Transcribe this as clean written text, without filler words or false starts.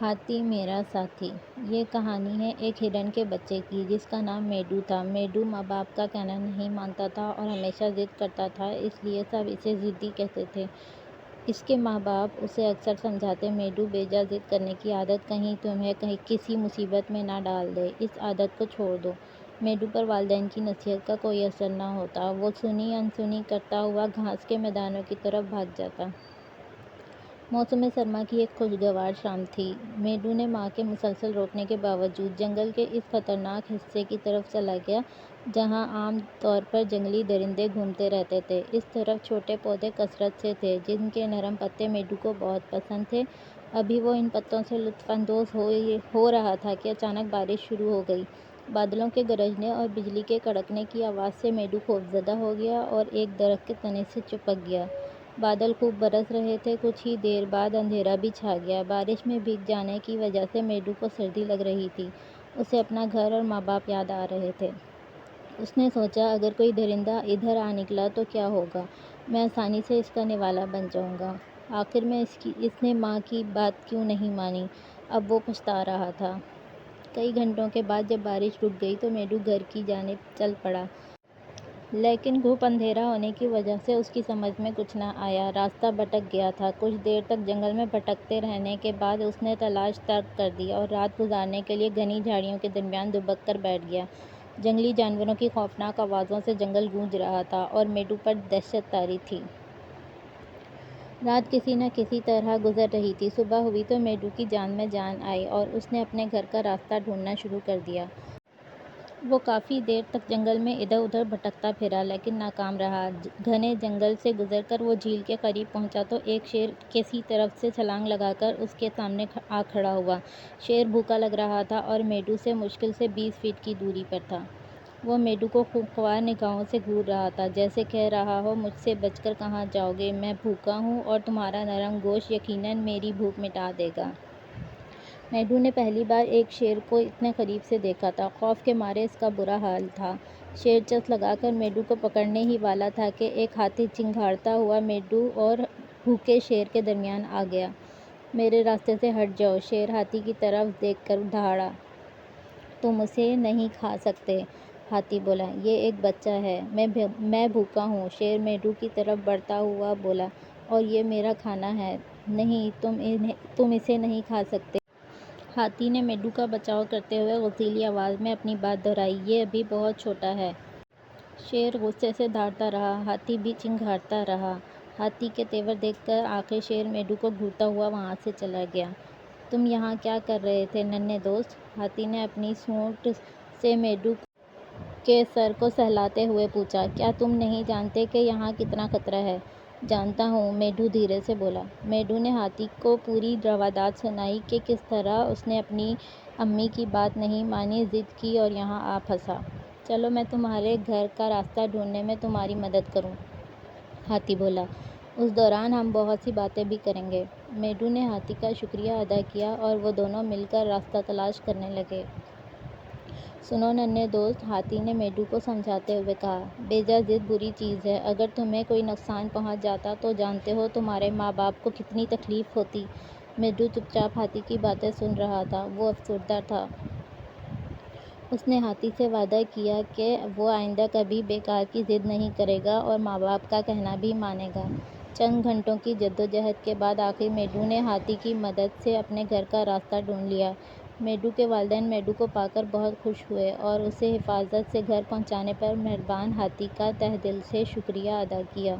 ہاتھی میرا ساتھی۔ یہ کہانی ہے ایک ہرن کے بچے کی جس کا نام میڈو تھا۔ میڈو ماں باپ کا کہنا نہیں مانتا تھا اور ہمیشہ ضد کرتا تھا، اس لیے سب اسے ضدی کہتے تھے۔ اس کے ماں باپ اسے اکثر سمجھاتے، میڈو بیجا ضد کرنے کی عادت کہیں تمہیں کسی مصیبت میں نہ ڈال دے، اس عادت کو چھوڑ دو۔ میڈو پر والدین کی نصیحت کا کوئی اثر نہ ہوتا، وہ سنی انسنی کرتا ہوا گھاس کے میدانوں کی طرف بھاگ جاتا۔ موسم سرما کی ایک خوشگوار شام تھی۔ میڈو نے ماں کے مسلسل روکنے کے باوجود جنگل کے اس خطرناک حصے کی طرف چلا گیا جہاں عام طور پر جنگلی درندے گھومتے رہتے تھے۔ اس طرف چھوٹے پودے کثرت سے تھے جن کے نرم پتے میڈو کو بہت پسند تھے۔ ابھی وہ ان پتوں سے لطف اندوز ہو رہا تھا کہ اچانک بارش شروع ہو گئی۔ بادلوں کے گرجنے اور بجلی کے کڑکنے کی آواز سے میڈو خوفزدہ ہو گیا اور ایک درخت کے تنے سے چپک گیا۔ بادل خوب برس رہے تھے، کچھ ہی دیر بعد اندھیرا بھی چھا گیا۔ بارش میں بھیگ جانے کی وجہ سے میڈو کو سردی لگ رہی تھی، اسے اپنا گھر اور ماں باپ یاد آ رہے تھے۔ اس نے سوچا اگر کوئی درندہ ادھر آ نکلا تو کیا ہوگا، میں آسانی سے اس کا نوالا بن جاؤں گا۔ آخر میں اس نے ماں کی بات کیوں نہیں مانی، اب وہ پچھتا رہا تھا۔ کئی گھنٹوں کے بعد جب بارش رک گئی تو میڈو گھر کی جانب چل پڑا، لیکن گھپ اندھیرا ہونے کی وجہ سے اس کی سمجھ میں کچھ نہ آیا، راستہ بھٹک گیا تھا۔ کچھ دیر تک جنگل میں بھٹکتے رہنے کے بعد اس نے تلاش ترک کر دی اور رات گزارنے کے لیے گھنی جھاڑیوں کے درمیان دبک کر بیٹھ گیا۔ جنگلی جانوروں کی خوفناک آوازوں سے جنگل گونج رہا تھا اور میڈو پر دہشت طاری تھی۔ رات کسی نہ کسی طرح گزر رہی تھی۔ صبح ہوئی تو میڈو کی جان میں جان آئی اور اس نے اپنے گھر کا راستہ ڈھونڈنا شروع کر دیا۔ وہ کافی دیر تک جنگل میں ادھر ادھر بھٹکتا پھرا لیکن ناکام رہا۔ گھنے جنگل سے گزر کر وہ جھیل کے قریب پہنچا تو ایک شیر کسی طرف سے چھلانگ لگا کر اس کے سامنے آ کھڑا ہوا۔ شیر بھوکا لگ رہا تھا اور میڈو سے مشکل سے 20 فٹ کی دوری پر تھا۔ وہ میڈو کو خوفناک نگاہوں سے گھور رہا تھا، جیسے کہہ رہا ہو مجھ سے بچ کر کہاں جاؤ گے، میں بھوکا ہوں اور تمہارا نرم گوشت یقیناً میری بھوک مٹا دے گا۔ میڈو نے پہلی بار ایک شیر کو اتنے قریب سے دیکھا تھا، خوف کے مارے اس کا برا حال تھا۔ شیر چست لگا کر میڈو کو پکڑنے ہی والا تھا کہ ایک ہاتھی چنگھاڑتا ہوا میڈو اور بھوکے شیر کے درمیان آ گیا۔ میرے راستے سے ہٹ جاؤ، شیر ہاتھی کی طرف دیکھ کر دہاڑا۔ تم اسے نہیں کھا سکتے، ہاتھی بولا، یہ ایک بچہ ہے، میں بھوکا ہوں۔ شیر میڈو کی طرف بڑھتا ہوا بولا، اور یہ میرا کھانا ہے، نہیں تم اسے نہیں کھا سکتے۔ ہاتھی نے میڈو کا بچاؤ کرتے ہوئے غصیلی آواز میں اپنی بات دہرائی، یہ ابھی بہت چھوٹا ہے۔ شیر غصے سے دہاڑتا رہا، ہاتھی بھی چنگھاڑتا رہا۔ ہاتھی کے تیور دیکھ کر آخر شیر میڈو کو گھورتا ہوا وہاں سے چلا گیا۔ تم یہاں کیا کر رہے تھے ننھے دوست، ہاتھی نے اپنی سونڈ سے میڈو کے سر کو سہلاتے ہوئے پوچھا، کیا تم نہیں جانتے کہ یہاں کتنا خطرہ ہے؟ جانتا ہوں، میڈو دھیرے سے بولا۔ میڈو نے ہاتھی کو پوری روایت سنائی کہ کس طرح اس نے اپنی امی کی بات نہیں مانی، ضد کی اور یہاں آ پھنسا۔ چلو میں تمہارے گھر کا راستہ ڈھونڈنے میں تمہاری مدد کروں، ہاتھی بولا، اس دوران ہم بہت سی باتیں بھی کریں گے۔ میڈو نے ہاتھی کا شکریہ ادا کیا اور وہ دونوں مل کر راستہ تلاش کرنے لگے۔ سنو ننھے دوست، ہاتھی نے میڈو کو سمجھاتے ہوئے کہا، بیجا ضد بری چیز ہے، اگر تمہیں کوئی نقصان پہنچ جاتا تو جانتے ہو تمہارے ماں باپ کو کتنی تکلیف ہوتی۔ میڈو چپ چاپ ہاتھی کی باتیں سن رہا تھا، وہ افسردہ تھا۔ اس نے ہاتھی سے وعدہ کیا کہ وہ آئندہ کبھی بیکار کی ضد نہیں کرے گا اور ماں باپ کا کہنا بھی مانے گا۔ چند گھنٹوں کی جدوجہد کے بعد آخر میڈو نے ہاتھی کی مدد سے اپنے گھر کا راستہ ڈھونڈ لیا۔ میڈو کے والدین میڈو کو پا کر بہت خوش ہوئے اور اسے حفاظت سے گھر پہنچانے پر مہربان ہاتھی کا تہہ دل سے شکریہ ادا کیا۔